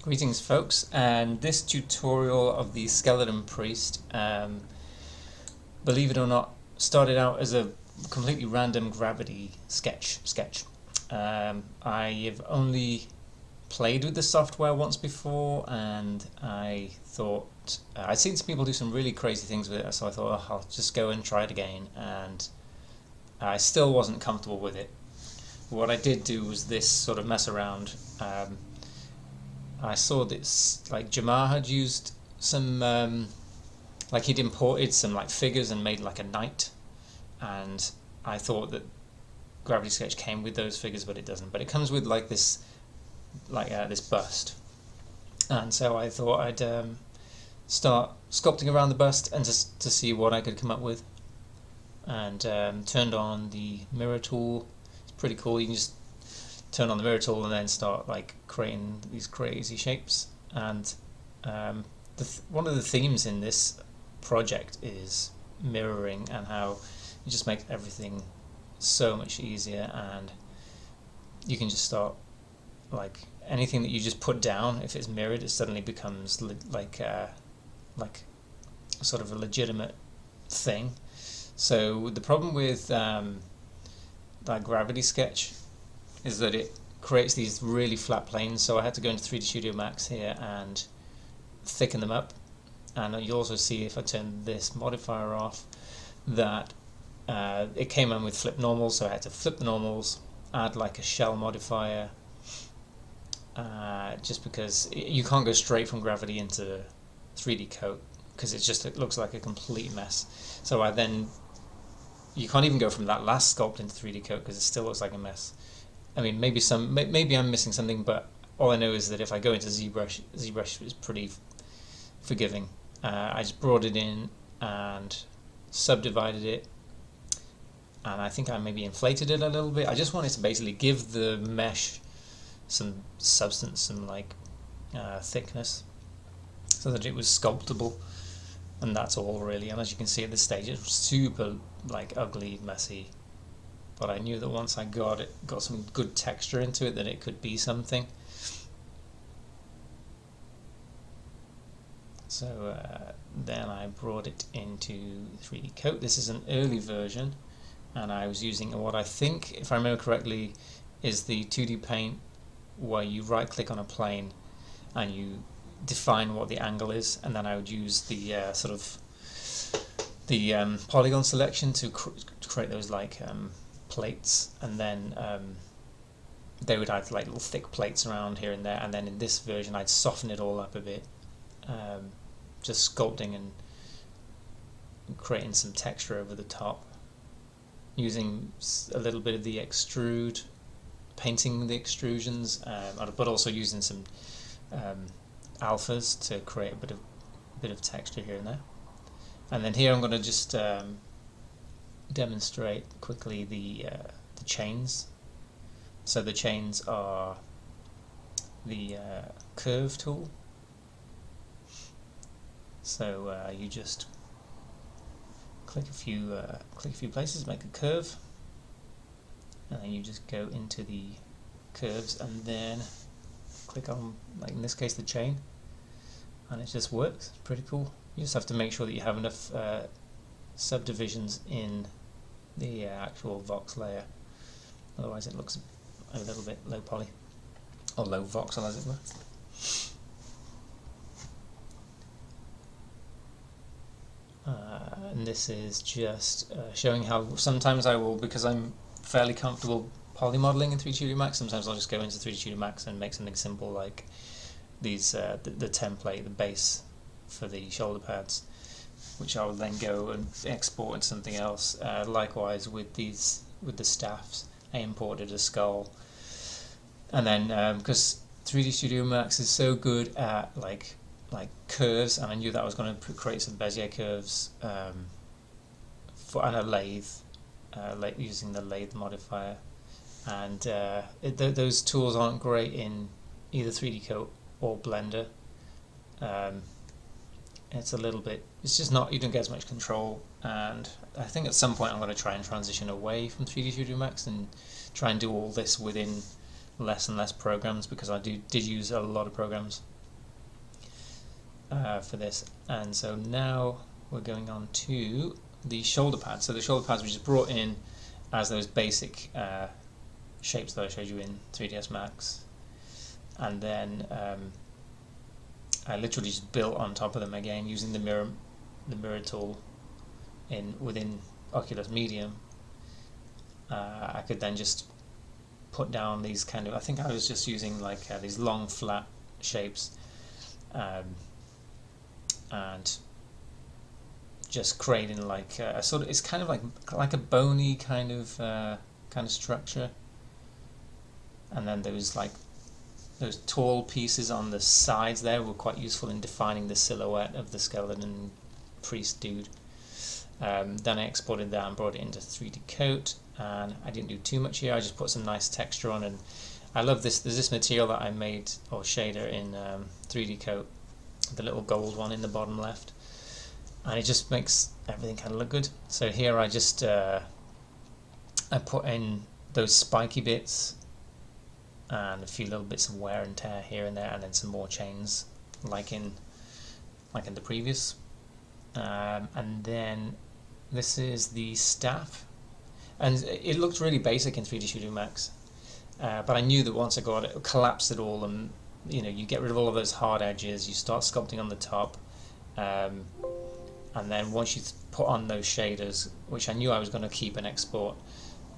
Greetings folks, and this tutorial of the Skeleton Priest, believe it or not, started out as a completely random gravity sketch. I have only played with the software once before, and I thought I'd seen some people do some really crazy things with it, so I thought, oh, I'll just go and try it again, and I still wasn't comfortable with it. What I did do was this sort of mess around. I saw this, like Jamar had used some, like he'd imported some like figures and made like a knight, and I thought that Gravity Sketch came with those figures, but it doesn't. But it comes with like this, this bust, and so I thought I'd start sculpting around the bust and just to see what I could come up with, and turned on the mirror tool. It's pretty cool. You can just turn on the mirror tool and then start like creating these crazy shapes. And one of the themes in this project is mirroring, and how it just makes everything so much easier, and you can just start like anything that you just put down, if it's mirrored, it suddenly becomes like sort of a legitimate thing. So the problem with that Gravity Sketch is that it creates these really flat planes, so I had to go into 3D Studio Max here and thicken them up. And you'll also see, if I turn this modifier off, that it came in with flip normals, so I had to flip the normals, add like a shell modifier, just because you can't go straight from Gravity into 3D Coat, because it looks like a complete mess. So you can't even go from that last sculpt into 3D Coat because it still looks like a mess. I mean, maybe I'm missing something, but all I know is that if I go into ZBrush is pretty forgiving. I just brought it in and subdivided it, and I think I maybe inflated it a little bit. I just wanted to basically give the mesh some substance, some thickness, so that it was sculptable, and that's all really. And as you can see at this stage, it's super ugly, messy. But I knew that once I got some good texture into it, that it could be something. So then I brought it into 3D Coat. This is an early version, and I was using what I think, if I remember correctly, is the 2D Paint, where you right click on a plane and you define what the angle is, and then I would use the polygon selection to create those plates, and then they would add little thick plates around here and there, and then in this version I'd soften it all up a bit, just sculpting and creating some texture over the top, using a little bit of the extrude, painting the extrusions, but also using some alphas to create a bit of texture here and there. And then here I'm going to just demonstrate quickly the chains. So the chains are the curve tool. So you just click a few places, make a curve, and then you just go into the curves and then click on, in this case, the chain, and it just works. It's pretty cool. You just have to make sure that you have enough subdivisions in the actual vox layer, otherwise it looks a little bit low poly, or low voxel as it were. And this is just showing how sometimes I will, because I'm fairly comfortable poly modeling in 3D Studio Max, sometimes I'll just go into 3D Studio Max and make something simple like these, the template, the base for the shoulder pads, which I will then go and export into something else. Likewise with the staffs, I imported a skull, and then because 3D Studio Max is so good at curves, and I knew that I was going to create some Bezier curves and a lathe, using the lathe modifier, and those tools aren't great in either 3D Coat or Blender. It's just not, you don't get as much control, and I think at some point I'm going to try and transition away from 3D Studio Max and try and do all this within less and less programs, because I did use a lot of programs for this. And so now we're going on to the shoulder pads. So the shoulder pads we just brought in as those basic shapes that I showed you in 3ds Max, and then I literally just built on top of them again using the mirror tool within Oculus Medium. I could then just put down these kind of, I think I was just using like these long flat shapes, and just creating like a sort of, it's kind of like a bony kind of structure, and then those tall pieces on the sides there were quite useful in defining the silhouette of the skeleton priest dude. Then I exported that and brought it into 3D Coat, and I didn't do too much here. I just put some nice texture on, and I love this. There's this material that I made, or shader, in 3D Coat, the little gold one in the bottom left, and it just makes everything kind of look good. So here I just I put in those spiky bits and a few little bits of wear and tear here and there, and then some more chains like in the previous. And then this is the staff, and it looked really basic in 3D Studio Max, but I knew that once I got it, collapsed it all, and you get rid of all of those hard edges, you start sculpting on the top, and then once you put on those shaders, which I knew I was going to keep and export,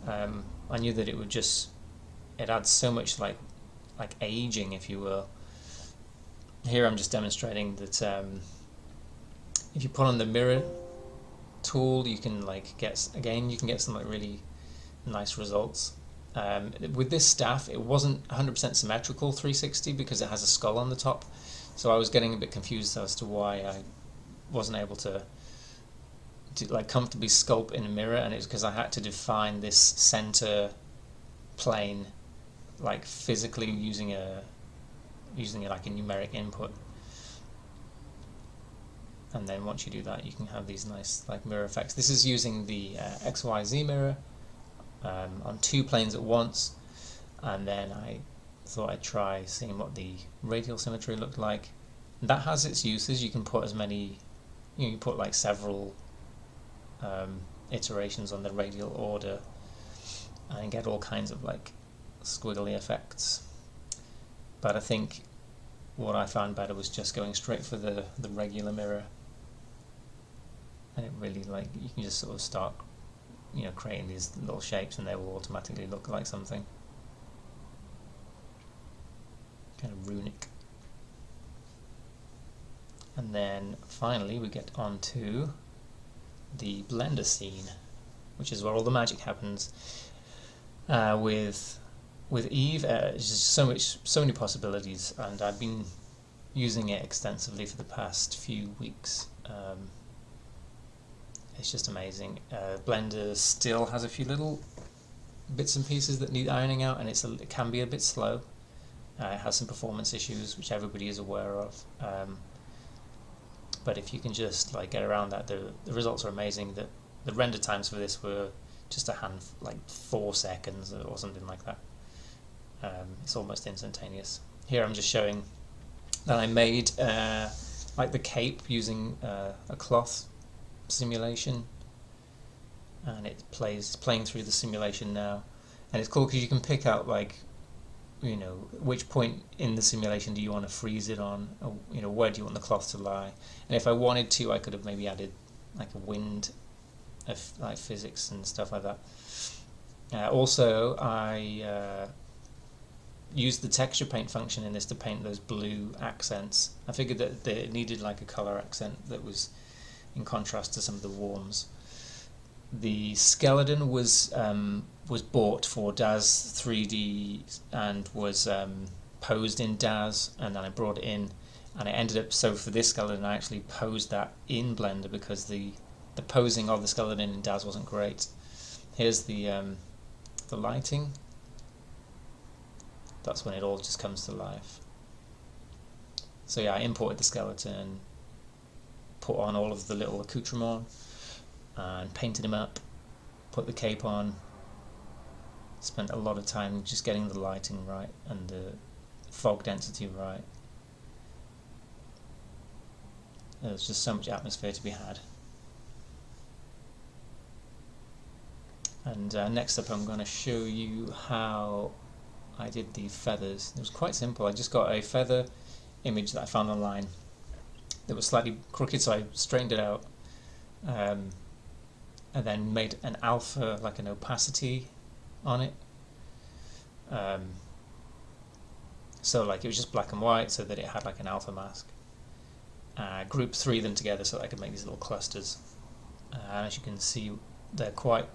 I knew that it adds so much like aging, if you will. Here I'm just demonstrating that if you put on the mirror tool, you can get some like really nice results. With this staff, it wasn't 100% symmetrical 360 because it has a skull on the top, so I was getting a bit confused as to why I wasn't able to comfortably sculpt in a mirror, and it was because I had to define this center plane physically using a numeric input. And then once you do that, you can have these nice mirror effects. This is using the XYZ mirror on 2 planes at once, and then I thought I'd try seeing what the radial symmetry looked like. That has its uses. You can put as many, you put several iterations on the radial order and get all kinds of squiggly effects. But I think what I found better was just going straight for the regular mirror, and it really you can just sort of start creating these little shapes, and they will automatically look like something kind of runic. And then finally we get onto the Blender scene, which is where all the magic happens. With Eevee, it's just so many possibilities, and I've been using it extensively for the past few weeks. It's just amazing. Blender still has a few little bits and pieces that need ironing out, and it can be a bit slow. It has some performance issues, which everybody is aware of. But if you can just get around that, the results are amazing. The render times for this were just 4 seconds or something like that. It's almost instantaneous. Here I'm just showing that I made the cape using a cloth simulation, and it's playing through the simulation now, and it's cool because you can pick out which point in the simulation do you want to freeze it on, or, where do you want the cloth to lie. And if I wanted to, I could have maybe added a wind physics and stuff like that. Also, I used the texture paint function in this to paint those blue accents. I figured that it needed a color accent that was in contrast to some of the warms. The skeleton was bought for DAZ 3D and was posed in DAZ, and then I brought it in, and it ended up, so for this skeleton I actually posed that in Blender because the posing of the skeleton in DAZ wasn't great. Here's the lighting. That's when it all just comes to life. So yeah, I imported the skeleton, put on all of the little accoutrements, and painted him up, put the cape on, spent a lot of time just getting the lighting right and the fog density right. There's just so much atmosphere to be had. And next up I'm going to show you how I did the feathers. It was quite simple. I just got a feather image that I found online that was slightly crooked, so I straightened it out, and then made an alpha, like an opacity on it. So like it was just black and white, so that it had like an alpha mask. Grouped 3 of them together so that I could make these little clusters. And as you can see, they're quite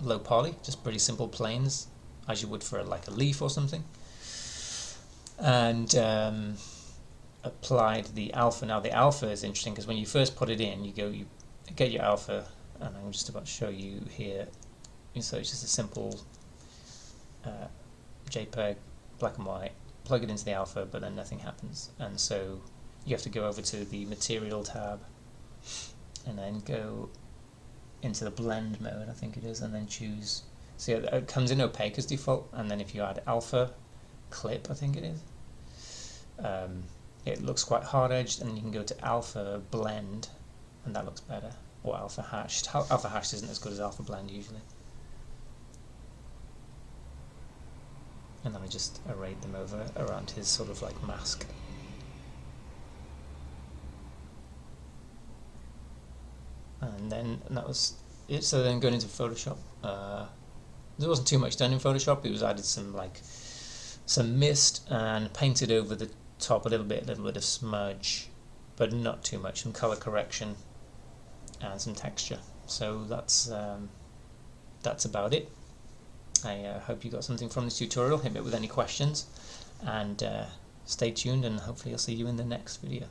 low poly, just pretty simple planes, as you would for like a leaf or something. And applied the alpha. Now the alpha is interesting because when you first put it in, you get your alpha, and I'm just about to show you here. So it's just a simple JPEG, black and white, plug it into the alpha, but then nothing happens. And so you have to go over to the material tab and then go into the blend mode, I think it is, and then choose, see, it comes in opaque as default, and then if you add alpha clip, I think it is, it looks quite hard edged, and you can go to alpha blend, and that looks better, or alpha hashed. Alpha hashed isn't as good as alpha blend usually. And then I just arrayed them over around his sort of like mask. And that was it. So then going into Photoshop, there wasn't too much done in Photoshop. It was added some mist and painted over the top a little bit of smudge, but not too much. Some color correction and some texture. So that's about it. I hope you got something from this tutorial. Hit me with any questions, and stay tuned, and hopefully I'll see you in the next video.